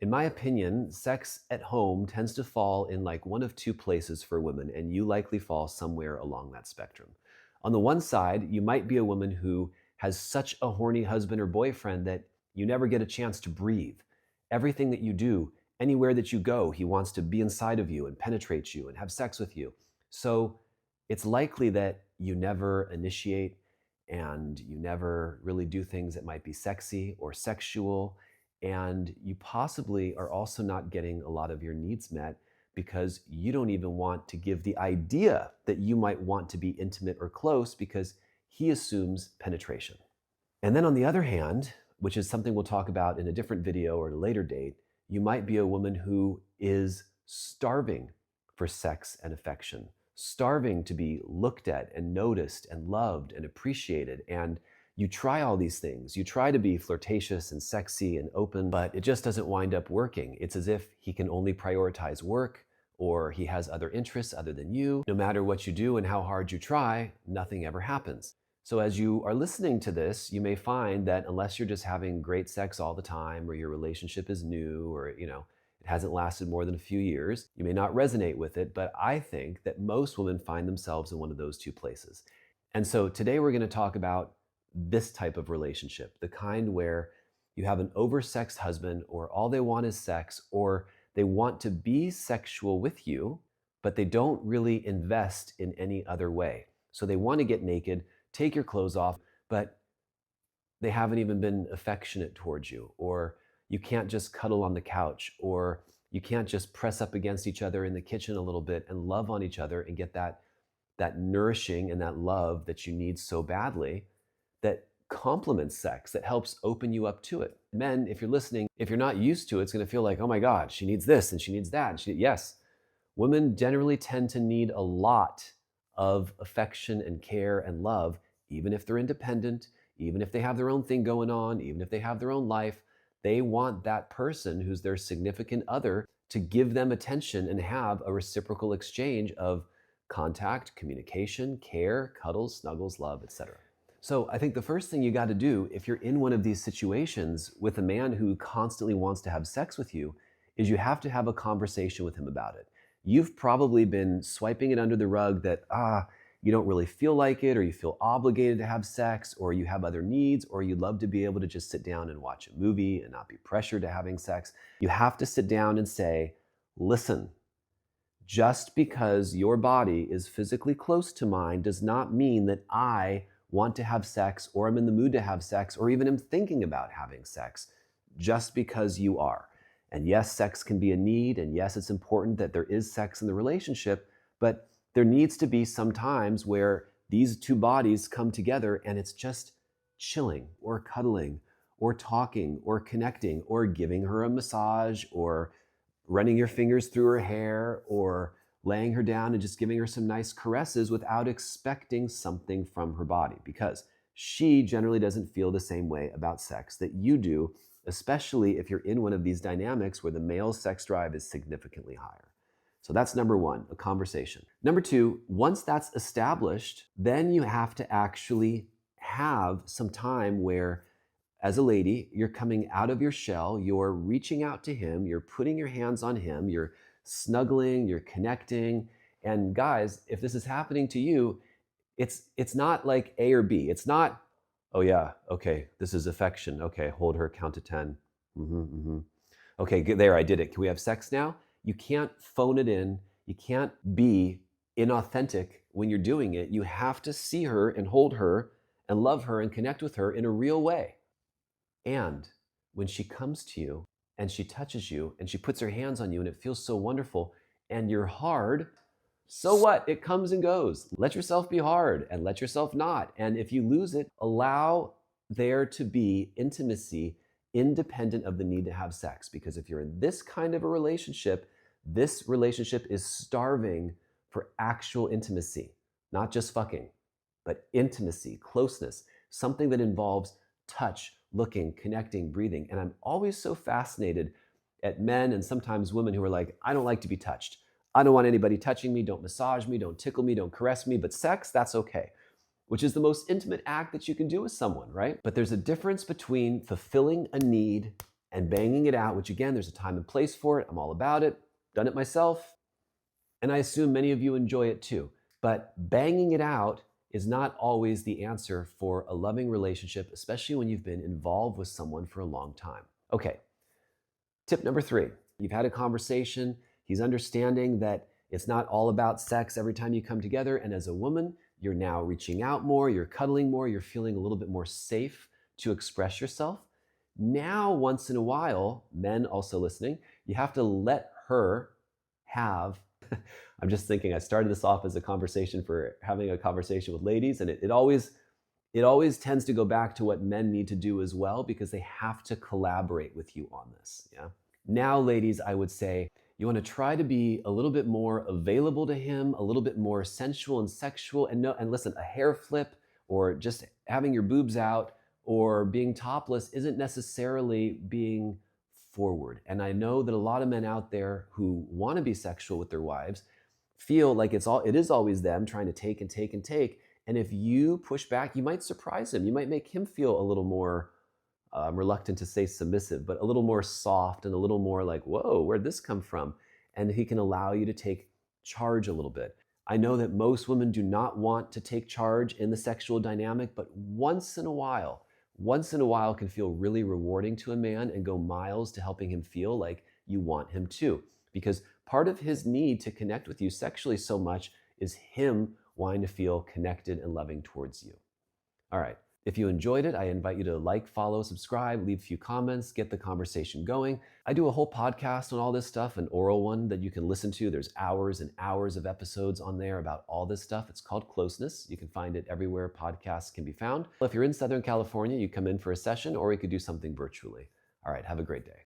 In my opinion, sex at home tends to fall in like one of two places for women, and you likely fall somewhere along that spectrum. On the one side, you might be a woman who has such a horny husband or boyfriend that you never get a chance to breathe. Everything that you do, anywhere that you go, he wants to be inside of you and penetrate you and have sex with you. So it's likely that you never initiate and you never really do things that might be sexy or sexual. And you possibly are also not getting a lot of your needs met because you don't even want to give the idea that you might want to be intimate or close because he assumes penetration. And then on the other hand, which is something we'll talk about in a different video or at a later date, you might be a woman who is starving for sex and affection, starving to be looked at and noticed and loved and appreciated. And you try all these things. You try to be flirtatious and sexy and open, but it just doesn't wind up working. It's as if he can only prioritize work or he has other interests other than you. No matter what you do and how hard you try, nothing ever happens. So as you are listening to this, you may find that unless you're just having great sex all the time or your relationship is new or, it hasn't lasted more than a few years, you may not resonate with it, but I think that most women find themselves in one of those two places. And so today we're going to talk about this type of relationship, the kind where you have an oversexed husband or all they want is sex or they want to be sexual with you, but they don't really invest in any other way. So they want to get naked, take your clothes off, but they haven't even been affectionate towards you, or you can't just cuddle on the couch, or you can't just press up against each other in the kitchen a little bit and love on each other and get that nourishing and that love that you need so badly that complements sex, that helps open you up to it. Men, if you're listening, if you're not used to it, it's going to feel like, oh my God, she needs this and she needs that. Yes, women generally tend to need a lot of affection and care and love, even if they're independent, even if they have their own thing going on, even if they have their own life. They want that person who's their significant other to give them attention and have a reciprocal exchange of contact, communication, care, cuddles, snuggles, love, etc. So I think the first thing you got to do if you're in one of these situations with a man who constantly wants to have sex with you is you have to have a conversation with him about it. You've probably been swiping it under the rug that, you don't really feel like it, or you feel obligated to have sex, or you have other needs, or you'd love to be able to just sit down and watch a movie and not be pressured to having sex. You have to sit down and say, listen, just because your body is physically close to mine does not mean that I want to have sex, or I'm in the mood to have sex, or even am thinking about having sex, just because you are. And yes, sex can be a need, and yes, it's important that there is sex in the relationship, but there needs to be some times where these two bodies come together and it's just chilling or cuddling or talking or connecting or giving her a massage or running your fingers through her hair or laying her down and just giving her some nice caresses without expecting something from her body, because she generally doesn't feel the same way about sex that you do, especially if you're in one of these dynamics where the male sex drive is significantly higher. So that's number one, a conversation. Number two, once that's established, then you have to actually have some time where, as a lady, you're coming out of your shell, you're reaching out to him, you're putting your hands on him, you're snuggling, you're connecting. And guys, if this is happening to you, it's not like A or B. It's not, oh yeah, okay, this is affection. Okay, hold her, count to 10. Okay, there, I did it. Can we have sex now? You can't phone it in. You can't be inauthentic when you're doing it. You have to see her and hold her and love her and connect with her in a real way. And when she comes to you and she touches you and she puts her hands on you and it feels so wonderful and you're hard, so what? It comes and goes. Let yourself be hard and let yourself not. And if you lose it, allow there to be intimacy independent of the need to have sex. Because if you're in this kind of a relationship, this relationship is starving for actual intimacy, not just fucking, but intimacy, closeness, something that involves touch, looking, connecting, breathing. And I'm always so fascinated at men and sometimes women who are like, I don't like to be touched. I don't want anybody touching me. Don't massage me. Don't tickle me. Don't caress me. But sex, that's okay. Which is the most intimate act that you can do with someone, right? But there's a difference between fulfilling a need And banging it out, which again, there's a time and place for it. I'm all about it, done it myself. And I assume many of you enjoy it too. But banging it out is not always the answer for a loving relationship, especially when you've been involved with someone for a long time. Okay, tip number 3. You've had a conversation. He's understanding that it's not all about sex every time you come together. And as a woman, you're now reaching out more, you're cuddling more, you're feeling a little bit more safe to express yourself. Now, once in a while, men also listening, you have to let her have. I'm just thinking, I started this off as a conversation for having a conversation with ladies, and it always tends to go back to what men need to do as well, because they have to collaborate with you on this. Yeah. Now, ladies, I would say you want to try to be a little bit more available to him, a little bit more sensual and sexual. And no, and listen, a hair flip or just having your boobs out or being topless isn't necessarily being forward. And I know that a lot of men out there who want to be sexual with their wives feel like it is always them trying to take and take and take. And if you push back, you might surprise him. You might make him feel a little more, I'm reluctant to say submissive, but a little more soft and a little more like, whoa, where'd this come from? And he can allow you to take charge a little bit. I know that most women do not want to take charge in the sexual dynamic, but once in a while can feel really rewarding to a man and go miles to helping him feel like you want him to. Because part of his need to connect with you sexually so much is him wanting to feel connected and loving towards you. All right. If you enjoyed it, I invite you to like, follow, subscribe, leave a few comments, get the conversation going. I do a whole podcast on all this stuff, an oral one that you can listen to. There's hours and hours of episodes on there about all this stuff. It's called Closeness. You can find it everywhere podcasts can be found. If you're in Southern California, you come in for a session, or we could do something virtually. All right, have a great day.